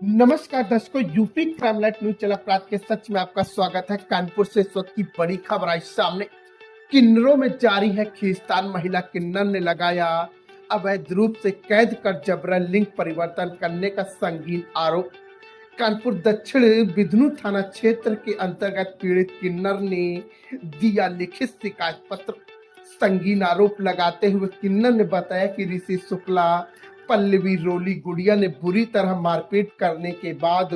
नमस्कार दर्शकों, UP क्राइमलाइट news channel प्रात के सच में आपका स्वागत है। कानपुर से इस वक्त की बड़ी खबर आई सामने। किन्नरों में जारी है खींचतान। महिला किन्नर ने लगाया अवैध रूप से कैद कर जबरन लिंग परिवर्तन करने का संगीन आरोप। कानपुर दक्षिण बिधनू थाना क्षेत्र के अंतर्गत पीड़ित किन्नर ने दिया लिखित शिकायत पत्र। संगीन आरोप लगाते हुए किन्नर ने बताया कि ऋषि शुक्ला, पल्लवी, रोली गुड़िया ने बुरी तरह मारपीट करने के बाद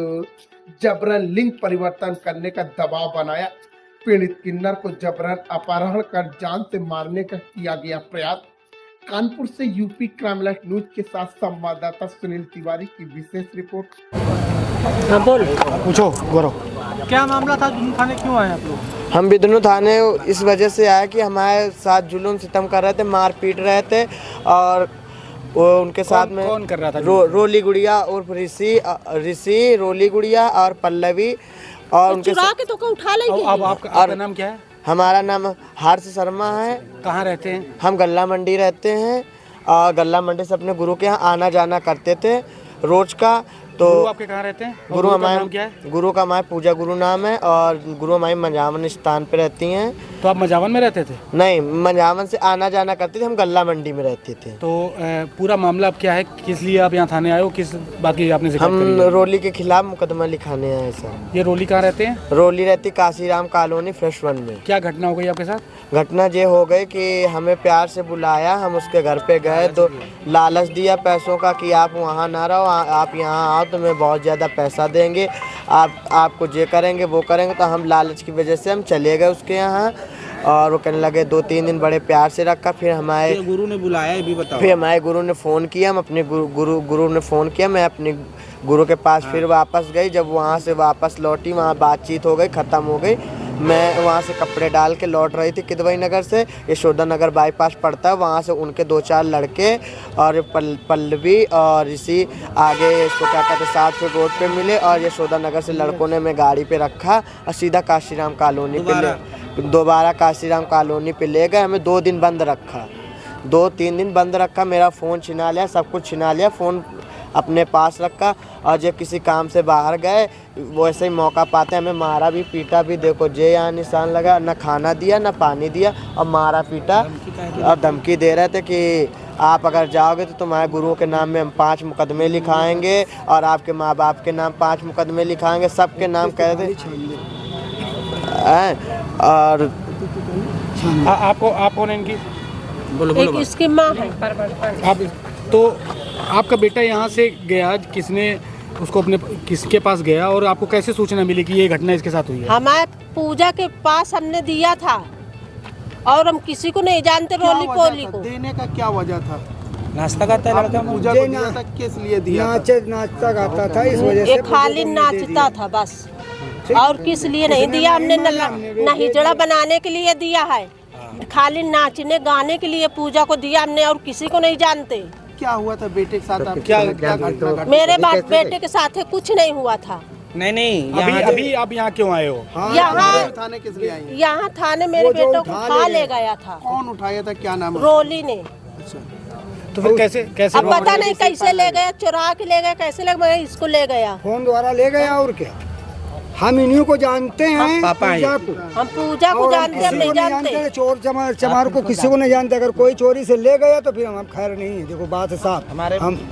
जबरन लिंग परिवर्तन करने का दबाव बनाया। पीड़ित किन्नर को जबरन अपहरण कर जान से मारने का किया गया प्रयास। कानपुर से यूपी क्राइमलाइट न्यूज के साथ संवाददाता सुनील तिवारी की विशेष रिपोर्ट। बोल पूछो गौरव, क्या मामला था? बिधनू थाने क्यों आए आप लोग? हम बिधनू थाने इस वजह से आए कि हमारे साथ जुलूम सितम कर रहे थे, मार पीट रहे थे और वो उनके साथ में कौन कर रहा था? रोली गुड़िया और ऋषि, रोली गुड़िया और पल्लवी और उनके के तो उठा लेंगे। अब आपका नाम क्या है? हमारा नाम हर्ष शर्मा है। कहाँ रहते हैं? हम गल्ला मंडी रहते हैं और गल्ला मंडी से अपने गुरु के यहाँ आना जाना करते थे रोज का। तो गुरु आपके कहाँ रहते हैं? गुरु हमारे नाम क्या है? गुरु का हमारे पूजा गुरु नाम है और गुरु हमारी मंजावन स्थान पे रहती हैं। तो आप मजावन में रहते थे? नहीं, मंजावन से आना जाना करते थे, हम गल्ला मंडी में रहते थे। तो पूरा मामला अब क्या है? किस लिए आप यहाँ थाने आए हो? किस बात की आपने शिकायत हम करी है? रोली के खिलाफ मुकदमा लिखाने आए सर। ये रोली कहाँ रहते हैं? रोली रहती काशीराम कॉलोनी फ्रेश वन में। क्या घटना हो गई आपके साथ? घटना ये हो गई कि हमें प्यार से बुलाया, हम उसके घर पे गए तो लालच दिया पैसों का कि आप वहाँ ना रहो, आप यहाँ आओ तो मैं बहुत ज़्यादा पैसा देंगे, आपको ये करेंगे वो करेंगे। तो हम लालच की वजह से हम चले गए उसके यहाँ और वो कहने लगे 2-3 दिन बड़े प्यार से रखा। फिर हमारे गुरु ने बुलाया, ये भी बताओ। फिर हमारे गुरु ने फ़ोन किया, हम अपने गुरु ने फ़ोन किया, मैं अपने गुरु के पास फिर वापस गई। जब वहाँ से वापस लौटी, वहाँ बातचीत हो गई, ख़त्म हो गई। मैं वहाँ से कपड़े डाल के लौट रही थी किदवई नगर से, यशोदा नगर बाईपास पड़ता है, वहाँ से उनके 2-4 लड़के और पल्लवी और ऋषि आगे इसको क्या कहते साथ फिर रोड पे मिले और यशोदा नगर से लड़कों ने मैं गाड़ी पे रखा और सीधा काशीराम कॉलोनी पे दोबारा काशीराम कॉलोनी पे ले गए। हमें 2 दिन बंद रखा, 2-3 दिन बंद रखा। मेरा फ़ोन छिना लिया, सब कुछ छिना लिया, फ़ोन अपने पास रखा और जब किसी काम से बाहर गए वो ऐसे ही मौका पाते हमें मारा भी पीटा भी। देखो जे यहाँ निशान लगा, ना खाना दिया ना पानी दिया और मारा पीटा और धमकी दे रहे थे कि आप अगर जाओगे तो तुम्हारे गुरुओं के नाम में हम 5 मुकदमे लिखाएंगे और आपके माँ बाप के नाम 5 मुकदमे लिखाएंगे, सबके नाम कह दे। और आप कौन है इनकी? एक इसकी माँ है। आप तो आपका बेटा यहाँ से गया, किसने उसको अपने किसके पास गया और आपको कैसे सूचना मिली कि ये घटना इसके साथ हुई है? हमारे पूजा के पास हमने दिया था और हम किसी को नहीं जानते। रोली पोली को देने का क्या वजह था? नाश्ता करता है लड़का? पूजा को दिया था, किस लिए दिया था? नाचता गाता था, इस वजह ये खाली नाचता था बस, और किस लिए नहीं दिया हमने। न हिजड़ा बनाने के लिए दिया है, खाली नाचने गाने के लिए पूजा को दिया हमने और किसी को नहीं जानते। क्या हुआ था बेटे के साथ? आप क्या घटना? मेरे बेटे के साथ कुछ नहीं हुआ था। नहीं, अभी आप यहाँ क्यों आए हो? यहाँ थाने किस लिए आई? यहाँ थाने मेरे बेटों को उठा ले गया था। कौन उठाया था, क्या नाम है? रोली ने। तो फिर कैसे अब पता नहीं कैसे ले गया, चुरा के ले गया, कैसे ले गया, इसको ले गया, फोन द्वारा ले गया। और क्या, हम इन्हीं को जानते हैं, पूजा को। हम पूजा को जानते, हम नहीं जानते। चोर चमार को किसी को नहीं जानते। अगर कोई चोरी से ले गया तो फिर हम खैर नहीं है। देखो बात है साफ,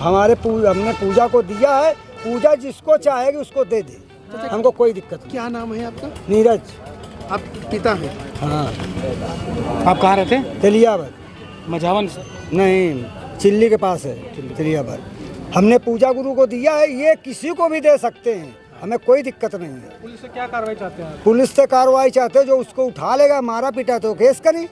हमने पूजा को दिया है, पूजा जिसको चाहेगी उसको दे दे, हमको कोई दिक्कत नहीं। क्या नाम है आपका? नीरज। आप पिता हैं? हाँ। आप कहाँ रहते हैं? तेलियाबाद। मझावन नहीं, चिल्ली के पास है तेलियाबाद। हमने पूजा गुरु को दिया है, ये किसी को भी दे सकते हैं, हमें कोई दिक्कत नहीं है। पुलिस से क्या कार्रवाई चाहते हैं? पुलिस से कार्रवाई चाहते हैं, जो उसको उठा लेगा, मारा पीटा तो केस करें,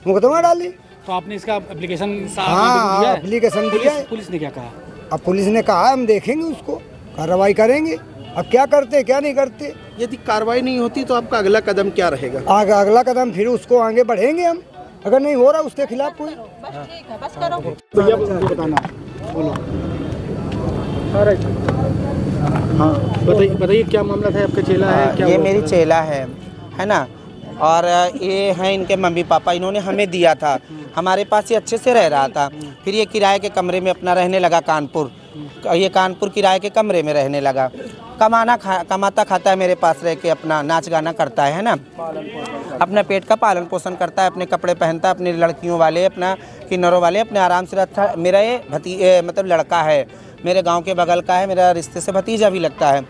मुकदमा डाली। तो आपने इसका एप्लीकेशन? हाँ, एप्लीकेशन दिया है। पुलिस ने क्या कहा? अब पुलिस ने कहा हम देखेंगे, उसको कार्रवाई करेंगे। अब क्या करते क्या नहीं करते। यदि कार्रवाई नहीं होती तो आपका अगला कदम क्या रहेगा? अगला कदम फिर उसको आगे बढ़ेंगे हम, अगर नहीं हो रहा उसके खिलाफ कोई। बस ठीक है, बस करो। भैया बताना, बोलो। हाँ, बताइए क्या मामला था? आपका चेला है क्या? ये मेरी चेला है ना, और ये हैं इनके मम्मी पापा। इन्होंने हमें दिया था, हमारे पास ये अच्छे से रह रहा था। फिर ये किराए के कमरे में अपना रहने लगा कानपुर। ये कानपुर किराए के कमरे में रहने लगा। कमाता खाता है, मेरे पास रह के अपना नाच गाना करता है ना, अपना पेट का पालन पोषण करता है, अपने कपड़े पहनता है, अपनी लड़कियों वाले, अपना किन्नरों वाले अपने आराम से रहता है। मेरा ये मतलब लड़का है, मेरे गांव के बगल का है, मेरा रिश्ते से भतीजा भी लगता है।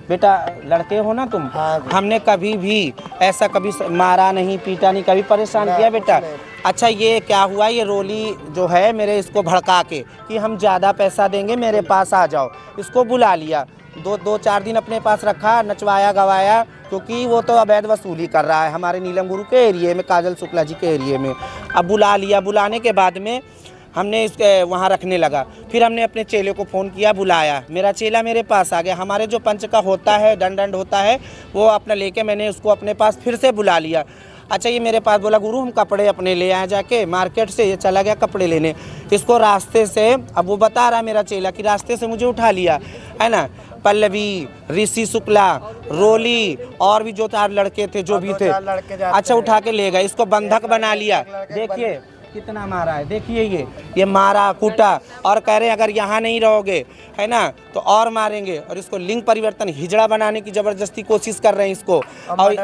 बेटा लड़के हो ना तुम? हमने कभी भी ऐसा कभी मारा नहीं, पीटा नहीं, कभी परेशान किया बेटा? अच्छा ये क्या हुआ, ये रोली जो है मेरे इसको भड़का के कि हम ज़्यादा पैसा देंगे, मेरे पास आ जाओ, इसको बुला लिया। दो चार दिन अपने पास रखा, नचवाया गवाया, क्योंकि वो तो अवैध वसूली कर रहा है हमारे नीलम गुरु के एरिए में, काजल शुक्ला जी के एरिए में। अब बुला लिया, बुलाने के बाद में हमने इसके वहाँ रखने लगा। फिर हमने अपने चेले को फ़ोन किया, बुलाया, मेरा चेला मेरे पास आ गया। हमारे जो पंच का होता है, दंड होता है, वो अपना लेके मैंने उसको अपने पास फिर से बुला लिया। अच्छा ये मेरे पास बोला गुरु हम कपड़े अपने ले आए जाके मार्केट से, ये चला गया कपड़े लेने। इसको रास्ते से, अब वो बता रहा है मेरा चेला कि रास्ते से मुझे उठा लिया है ना, पल्लवी, ऋषि शुक्ला, रोली और भी जो 4 लड़के थे जो भी थे, अच्छा उठा के ले गए। इसको बंधक बना लिया। देखिए कितना मारा है, देखिए ये मारा कूटा, और कह रहे हैं अगर यहाँ नहीं रहोगे है ना तो और मारेंगे। और इसको लिंग परिवर्तन हिजड़ा बनाने की जबरदस्ती कोशिश कर रहे हैं इसको, और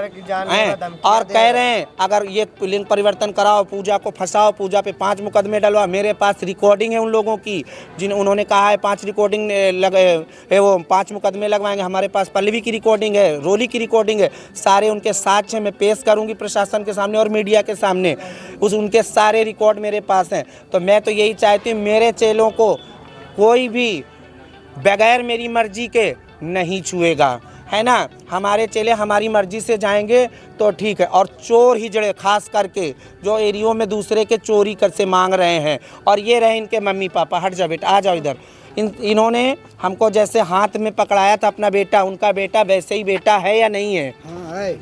कह रहे हैं अगर ये लिंग परिवर्तन कराओ, पूजा को फंसाओ, पूजा पे 5 मुकदमे डलवा। मेरे पास रिकॉर्डिंग है उन लोगों की जिन उन्होंने कहा है 5 रिकॉर्डिंग लगे, वो 5 मुकदमे लगवाएंगे। हमारे पास पल्लवी की रिकॉर्डिंग है, रोली की रिकॉर्डिंग है, सारे उनके साक्ष्य मैं पेश करूँगी प्रशासन के सामने और मीडिया के सामने, उनके सारे रिकॉर्ड मेरे पास हैं। तो मैं तो यही चाहती हूँ मेरे चेलों को कोई भी बगैर मेरी मर्जी के नहीं छुएगा, है ना। हमारे चेले हमारी मर्जी से जाएंगे तो ठीक है। और चोर हिजड़े खास करके जो एरियो में दूसरे के चोरी कर से मांग रहे हैं, और ये रहे इनके मम्मी पापा, हट जा बेटा, आ जाओ इधर। इन्होंने हमको जैसे हाथ में पकड़ाया था अपना बेटा, उनका बेटा वैसे ही बेटा है या नहीं है?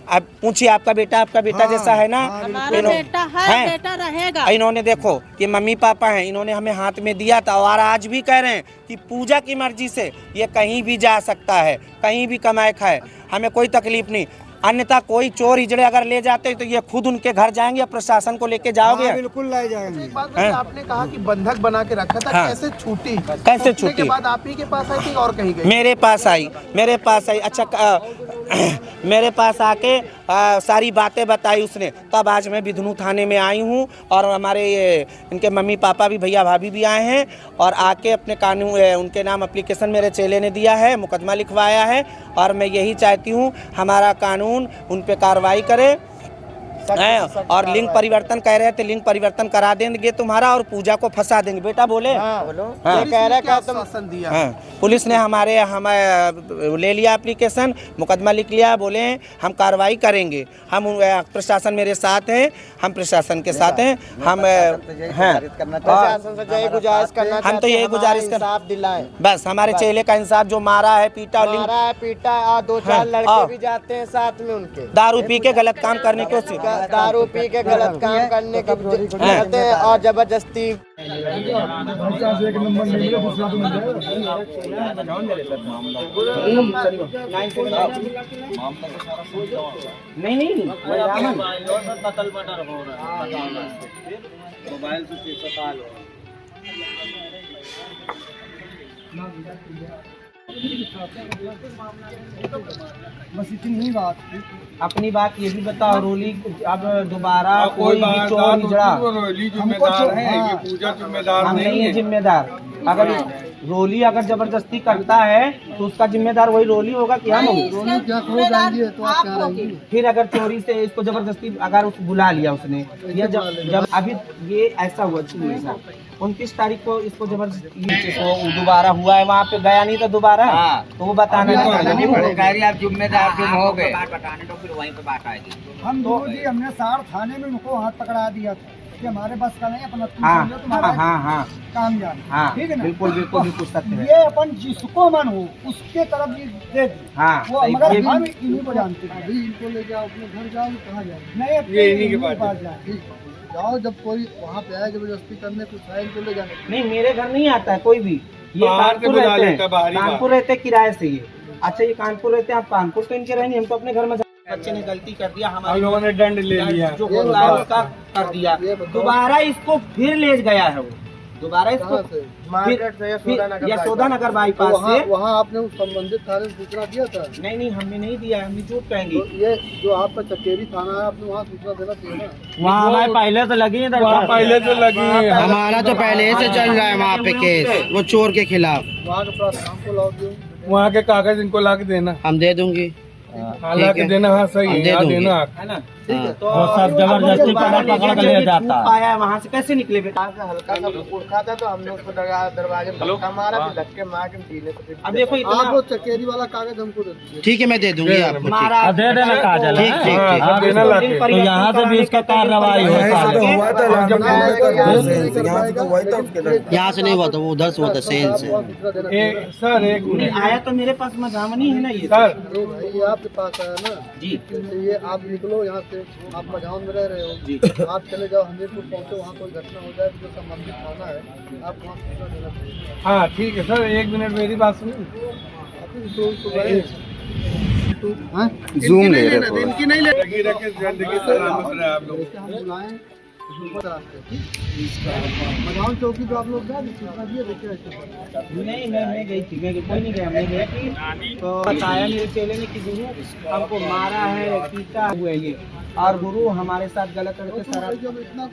अब पूछिए आपका बेटा जैसा है ना? हमारा बेटा है, बेटा रहेगा। इन्होंने देखो ये मम्मी पापा हैं, इन्होंने हमें हाथ में दिया था और आज भी कह रहे हैं कि पूजा की मर्जी से ये कहीं भी जा सकता है, कहीं भी कमाए खाए, हमें कोई तकलीफ नहीं। अन्यथा कोई चोर हिजड़े अगर ले जाते तो ये खुद उनके घर जाएंगे या प्रशासन को लेके जाओगे? बिल्कुल ले जाएंगे। एक बात बताइए, आपने कहा कि बंधक बना के रखा था, हाँ। कैसे छूटी? कैसे छूटी? के बाद आप ही के पास आई थी और कहीं गई? मेरे पास आई। अच्छा मेरे पास आके सारी बातें बताई उसने, तब आज मैं बिधनू थाने में आई हूँ। और हमारे इनके मम्मी पापा भी, भैया भाभी भी आए हैं, और आके अपने कानून उनके नाम एप्लीकेशन मेरे चेले ने दिया है, मुकदमा लिखवाया है। और मैं यही चाहती हूँ हमारा कानून उन पे कार्रवाई करे। और लिंग परिवर्तन कह रहे थे, लिंग परिवर्तन करा देंगे तुम्हारा और पूजा को फंसा देंगे। बेटा बोले कह रहा क्या आश्वासन दिया? पुलिस ने हमें ले लिया एप्लीकेशन, मुकदमा लिख लिया, बोले हम कार्रवाई करेंगे। हम प्रशासन मेरे साथ हैं, हम प्रशासन के साथ हैं, हम हैं। हम तो यही गुजारिश कर बस हमारे चेले का इंसाफ, जो मारा है, पीटा और 2-4 लड़के भी जाते हैं साथ में उनके, दारू पी के गलत काम करने की, दारू पी के गलत काम करने की करते हैं और जबरदस्ती। नहीं बस इतनी बात। अपनी बात ये भी बताओ, रोली अब दोबारा कोई भी चोर हिजड़ा, जिम्मेदार है, ये पूजा जिम्मेदार हम नहीं है जिम्मेदार। अगर रोली अगर जबरदस्ती करता है तो उसका जिम्मेदार वही रोली होगा कि हम होंगे? फिर अगर चोरी से इसको जबरदस्ती अगर उस बुला लिया उसने, या जब अभी ये ऐसा हुआ 29 तारीख को इसको जबरदस्ती दोबारा हुआ है, वहाँ पे गया नहीं था दोबारा, तो वो बताना आप जिम्मेदार तुम हो गए। हम दो जी हमने सार थाने में उनको हाथ पकड़ा दिया था कि हमारे बस का नहीं, अपना हाँ काम जाना, ठीक है ना? बिल्कुल सत्य है। ये अपन जिसको मन हो उसके तरफ दे दी। हाँ, वो मगर हम इन्हीं को जानते हैं। अभी इनको ले जाओ, अपने घर जाओ, कहाँ जाओ? नहीं, ये इन्हीं के पास जाओ। जब कोई वहाँ पे आए जबरदस्ती करने, कुछ है इनको ले जाने। नहीं, मेरे घर नहीं आता है कोई भी, ये कानपुर रहते किराए से। ये अच्छा, ये कानपुर रहते हैं, आप कानपुर तो इनके रहेंगे, हम तो अपने घर में। बच्चे ने गलती कर दिया, हमारे लोगों ने दंड ले लिया, जो उसका कर दिया, दोबारा इसको फिर ले गया है वो, दोबारा इसको कहाँ से? मार्केट से यशोदा नगर तो बाईपास वहाँ से। वहाँ आपने उस संबंधित थाने में सूचना दिया था? नहीं नहीं, हमने नहीं दिया, हमने झूठ कहेंगे। तो ये जो आपका चकेरी थाना है, आपने वहाँ सूचना देना चाहिए ना। वहाँ हमारे पहले से लगी है, पहले से लगी है। हमारा तो पहले से चल रहा है वहाँ पे केस, वो चोर के खिलाफ। वहाँ के प्रावधान को लाओ दो। वहाँ के कागज इनको ला के देना, हम दे दूंगी। हाँ ला के देना। हाँ सही है, यहाँ देना है ना। हाँ। तो सब जबरदस्ती पकड़ के ले जाता है। आया वहाँ से कैसे निकले बेटा? हल्का सा उठा था तो हमने उसको दरवाजे में धक्का मारा, फिर धक्के मार के सीने से फिर अब देखो आप इतना वो चकेरी वाला कागज हमको दे दीजिए। ठीक है, मैं दे दूंगी आपको। मारा, दे देना कागज। ठीक ठीक हाँ, ठीक। हाँ, देना ला के। तो यहाँ से भी इसका कार्रवाई होता है। यहाँ से नहीं हुआ था, वो उधर से हुआ था, सेल से। सर एक मिनट आया तो मेरे पास मजामनी है ना ये। सर, अरे भाई ये आपके पास आया ना जी तो ये आप निकलो यहाँ से, आप मझाउन में रह रहे हो जी, आप चले जाओ हमीरपुर पहुँचो, वहाँ कोई घटना हो जाए तो जो संबंधित थाना है आप वहाँ सूचना देना चाहिए। हाँ ठीक है सर, एक मिनट मेरी बात सुनिए। जूम ले रहे इनकी नहीं ले लगी रखे, जिंदगी सलामत रहे आप लोग। हम बुलाएं मझाउन चौकी पे आप लोग गए सूचना दिए देखिए ऐसे। नहीं, मैं गई थी, मैं कोई नहीं गया, मैं गई थी तो बताया मेरे चेले ने कि गुरु हमको मारा है, पीटा हुआ है ये, और गुरु हमारे साथ गलत करके सारा जब इतना